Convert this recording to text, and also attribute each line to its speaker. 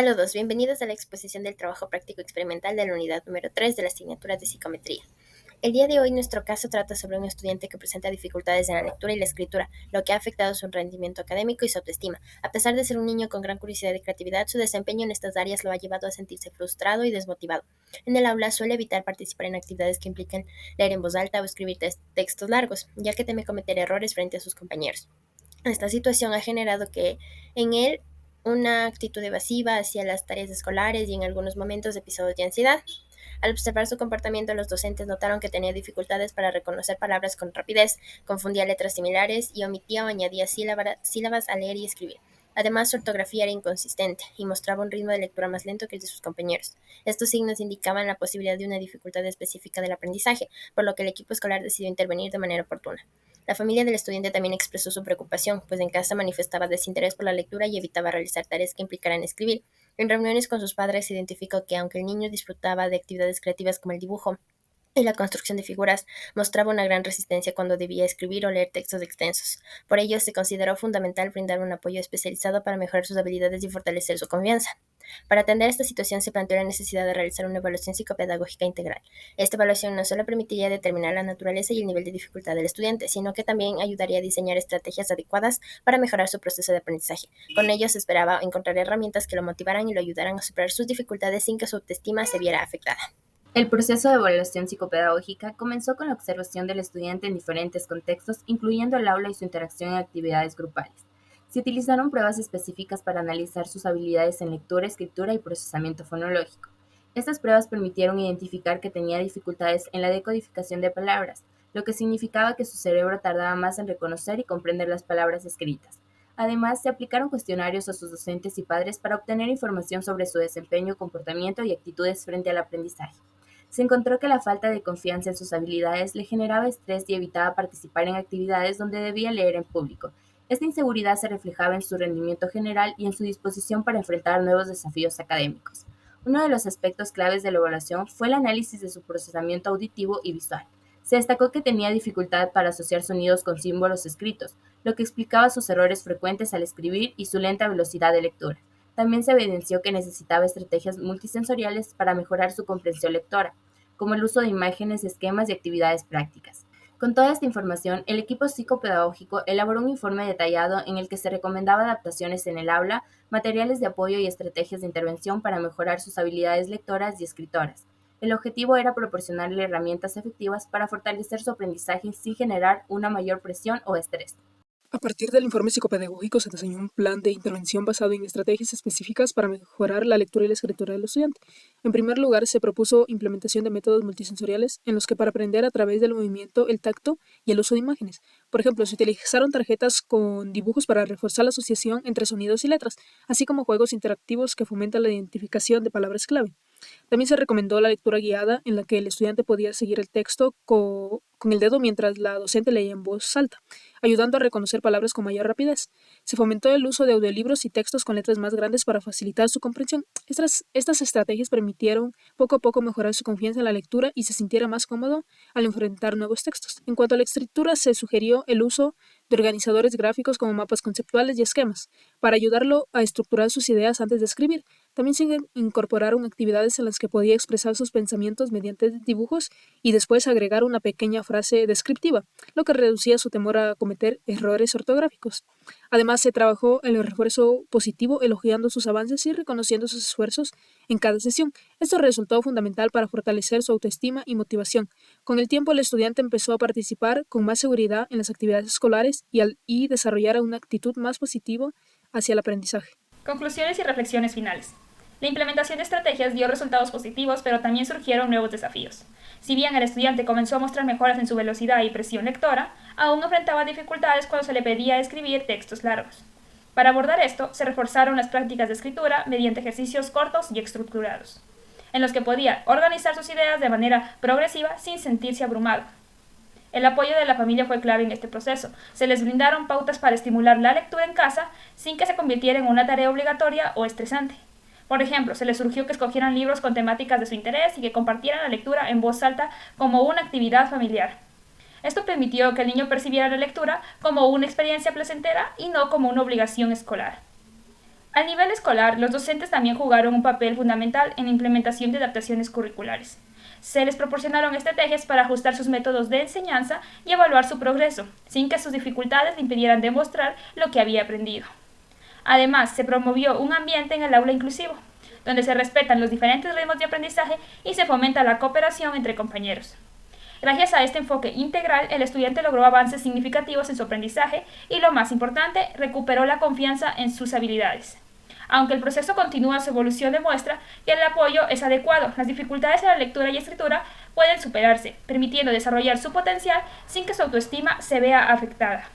Speaker 1: Hola a todos, bienvenidos a la exposición del trabajo práctico experimental de la unidad número 3 de la asignatura de psicometría. El día de hoy nuestro caso trata sobre un estudiante que presenta dificultades en la lectura y la escritura, lo que ha afectado su rendimiento académico y su autoestima. A pesar de ser un niño con gran curiosidad y creatividad, su desempeño en estas áreas lo ha llevado a sentirse frustrado y desmotivado. En el aula suele evitar participar en actividades que impliquen leer en voz alta o escribir textos largos, ya que teme cometer errores frente a sus compañeros. Esta situación ha generado que en él una actitud evasiva hacia las tareas escolares y en algunos momentos episodios de ansiedad. Al observar su comportamiento, los docentes notaron que tenía dificultades para reconocer palabras con rapidez, confundía letras similares y omitía o añadía sílabas al leer y escribir. Además, su ortografía era inconsistente y mostraba un ritmo de lectura más lento que el de sus compañeros. Estos signos indicaban la posibilidad de una dificultad específica del aprendizaje, por lo que el equipo escolar decidió intervenir de manera oportuna. La familia del estudiante también expresó su preocupación, pues en casa manifestaba desinterés por la lectura y evitaba realizar tareas que implicaran escribir. En reuniones con sus padres se identificó que aunque el niño disfrutaba de actividades creativas como el dibujo y la construcción de figuras, mostraba una gran resistencia cuando debía escribir o leer textos extensos. Por ello, se consideró fundamental brindar un apoyo especializado para mejorar sus habilidades y fortalecer su confianza. Para atender esta situación se planteó la necesidad de realizar una evaluación psicopedagógica integral. Esta evaluación no solo permitiría determinar la naturaleza y el nivel de dificultad del estudiante, sino que también ayudaría a diseñar estrategias adecuadas para mejorar su proceso de aprendizaje. Con ello se esperaba encontrar herramientas que lo motivaran y lo ayudaran a superar sus dificultades sin que su autoestima se viera afectada.
Speaker 2: El proceso de evaluación psicopedagógica comenzó con la observación del estudiante en diferentes contextos, incluyendo el aula y su interacción en actividades grupales. Se utilizaron pruebas específicas para analizar sus habilidades en lectura, escritura y procesamiento fonológico. Estas pruebas permitieron identificar que tenía dificultades en la decodificación de palabras, lo que significaba que su cerebro tardaba más en reconocer y comprender las palabras escritas. Además, se aplicaron cuestionarios a sus docentes y padres para obtener información sobre su desempeño, comportamiento y actitudes frente al aprendizaje. Se encontró que la falta de confianza en sus habilidades le generaba estrés y evitaba participar en actividades donde debía leer en público. Esta inseguridad se reflejaba en su rendimiento general y en su disposición para enfrentar nuevos desafíos académicos. Uno de los aspectos claves de la evaluación fue el análisis de su procesamiento auditivo y visual. Se destacó que tenía dificultad para asociar sonidos con símbolos escritos, lo que explicaba sus errores frecuentes al escribir y su lenta velocidad de lectura. También se evidenció que necesitaba estrategias multisensoriales para mejorar su comprensión lectora, como el uso de imágenes, esquemas y actividades prácticas. Con toda esta información, el equipo psicopedagógico elaboró un informe detallado en el que se recomendaba adaptaciones en el aula, materiales de apoyo y estrategias de intervención para mejorar sus habilidades lectoras y escritoras. El objetivo era proporcionarle herramientas efectivas para fortalecer su aprendizaje sin generar una mayor presión o estrés.
Speaker 3: A partir del informe psicopedagógico se diseñó un plan de intervención basado en estrategias específicas para mejorar la lectura y la escritura del estudiante. En primer lugar, se propuso implementación de métodos multisensoriales en los que para aprender a través del movimiento, el tacto y el uso de imágenes. Por ejemplo, se utilizaron tarjetas con dibujos para reforzar la asociación entre sonidos y letras, así como juegos interactivos que fomentan la identificación de palabras clave. También se recomendó la lectura guiada en la que el estudiante podía seguir el texto con el dedo mientras la docente leía en voz alta, ayudando a reconocer palabras con mayor rapidez. Se fomentó el uso de audiolibros y textos con letras más grandes para facilitar su comprensión. Estas estrategias permitieron poco a poco mejorar su confianza en la lectura y se sintiera más cómodo al enfrentar nuevos textos. En cuanto a la escritura, se sugirió el uso de organizadores gráficos como mapas conceptuales y esquemas, para ayudarlo a estructurar sus ideas antes de escribir. También se incorporaron actividades en las que podía expresar sus pensamientos mediante dibujos y después agregar una pequeña frase descriptiva, lo que reducía su temor a cometer errores ortográficos. Además, se trabajó en el refuerzo positivo, elogiando sus avances y reconociendo sus esfuerzos en cada sesión. Esto resultó fundamental para fortalecer su autoestima y motivación. Con el tiempo, el estudiante empezó a participar con más seguridad en las actividades escolares y desarrollar una actitud más positiva hacia el aprendizaje.
Speaker 4: Conclusiones y reflexiones finales. La implementación de estrategias dio resultados positivos, pero también surgieron nuevos desafíos. Si bien el estudiante comenzó a mostrar mejoras en su velocidad y presión lectora, aún enfrentaba dificultades cuando se le pedía escribir textos largos. Para abordar esto, se reforzaron las prácticas de escritura mediante ejercicios cortos y estructurados, en los que podía organizar sus ideas de manera progresiva sin sentirse abrumado. El apoyo de la familia fue clave en este proceso. Se les brindaron pautas para estimular la lectura en casa sin que se convirtiera en una tarea obligatoria o estresante. Por ejemplo, se les surgió que escogieran libros con temáticas de su interés y que compartieran la lectura en voz alta como una actividad familiar. Esto permitió que el niño percibiera la lectura como una experiencia placentera y no como una obligación escolar. Al nivel escolar, los docentes también jugaron un papel fundamental en la implementación de adaptaciones curriculares. Se les proporcionaron estrategias para ajustar sus métodos de enseñanza y evaluar su progreso, sin que sus dificultades le impidieran demostrar lo que había aprendido. Además, se promovió un ambiente en el aula inclusivo, donde se respetan los diferentes ritmos de aprendizaje y se fomenta la cooperación entre compañeros. Gracias a este enfoque integral, el estudiante logró avances significativos en su aprendizaje y, lo más importante, recuperó la confianza en sus habilidades. Aunque el proceso continúa, su evolución demuestra que el apoyo es adecuado. Las dificultades en la lectura y escritura pueden superarse, permitiendo desarrollar su potencial sin que su autoestima se vea afectada.